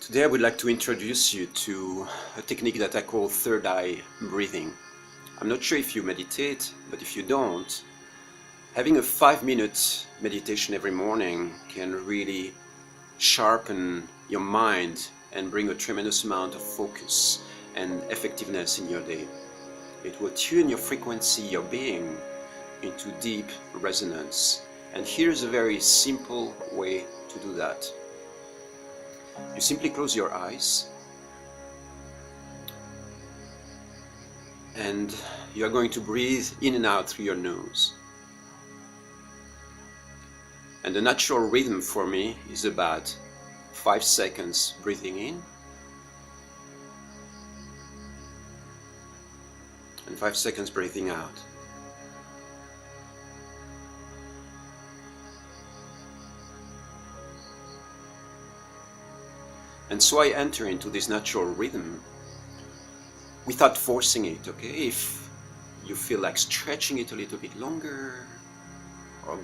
Today I would like to introduce you to a technique that I call third eye breathing. I'm not sure if you meditate, but if you don't, having a 5-minute meditation every morning can really sharpen your mind and bring a tremendous amount of focus and effectiveness in your day. It will tune your frequency, your being, into deep resonance. And here's a very simple way to do that. You simply close your eyes and you are going to breathe in and out through your nose. And the natural rhythm for me is about 5 seconds breathing in and 5 seconds breathing out. And so I enter into this natural rhythm without forcing it, okay? If you feel like stretching it a little bit longer or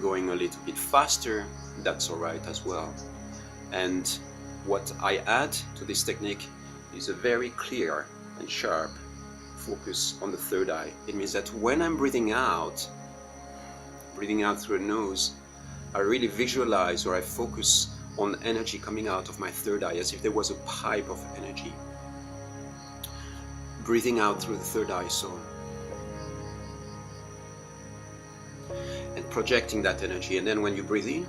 going a little bit faster, that's all right as well. And what I add to this technique is a very clear and sharp focus on the third eye. It means that when I'm breathing out through the nose, I really visualize or I focus on energy coming out of my third eye as if there was a pipe of energy. Breathing out through the third eye, so. And projecting that energy. And then when you breathe in,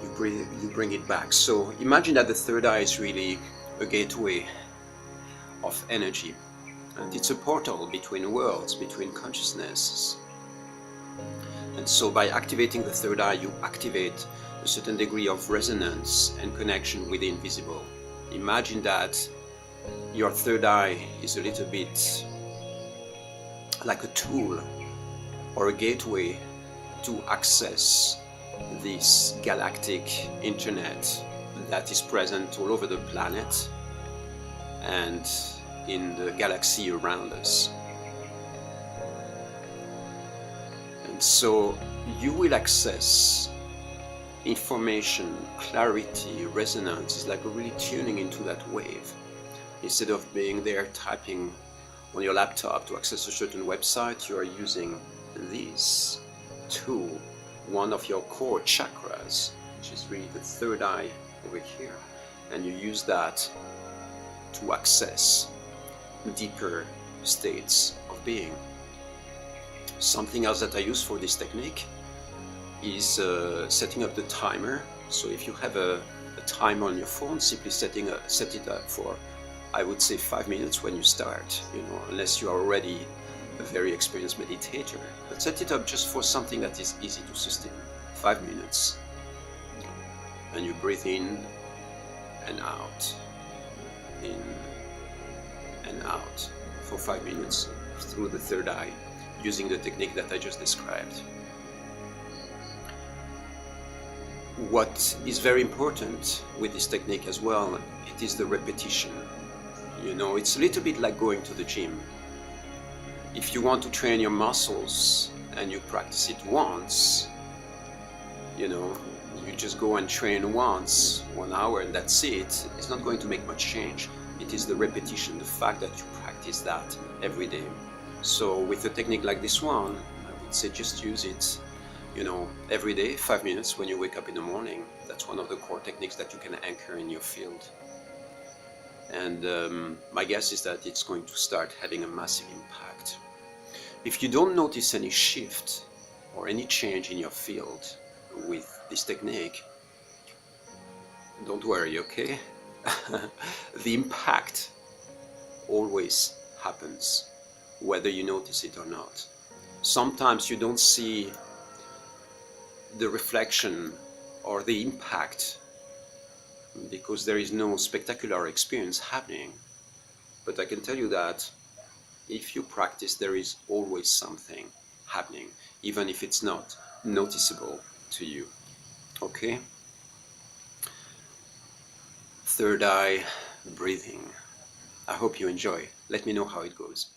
you bring it back. So imagine that the third eye is really a gateway of energy. And it's a portal between worlds, between consciousnesses. And so by activating the third eye, you activate a certain degree of resonance and connection with the invisible. Imagine that your third eye is a little bit like a tool or a gateway to access this galactic internet that is present all over the planet and in the galaxy around us. So you will access information, clarity, resonance. It's like really tuning into that wave. Instead of being there typing on your laptop to access a certain website, you are using this tool, one of your core chakras, which is really the third eye over here. And you use that to access deeper states of being. Something else that I use for this technique is setting up the timer. So if you have a timer on your phone, simply set it up for, I would say, 5 minutes when you start, unless you are already a very experienced meditator. But set it up just for something that is easy to sustain, 5 minutes. And you breathe in and out, in and out for 5 minutes through the third eye, using the technique that I just described. What is very important with this technique as well, it is the repetition. It's a little bit like going to the gym. If you want to train your muscles and you practice it once, you just go and train once, 1 hour, and that's it. It's not going to make much change. It is the repetition, the fact that you practice that every day. So with a technique like this one, I would say just use it, every day, 5 minutes when you wake up in the morning. That's one of the core techniques that you can anchor in your field. And my guess is that it's going to start having a massive impact. If you don't notice any shift or any change in your field with this technique, don't worry, okay? The impact always happens, whether you notice it or not. Sometimes you don't see the reflection or the impact because there is no spectacular experience happening. But I can tell you that if you practice, there is always something happening, even if it's not noticeable to you. Okay? Third eye breathing. I hope you enjoy. Let me know how it goes.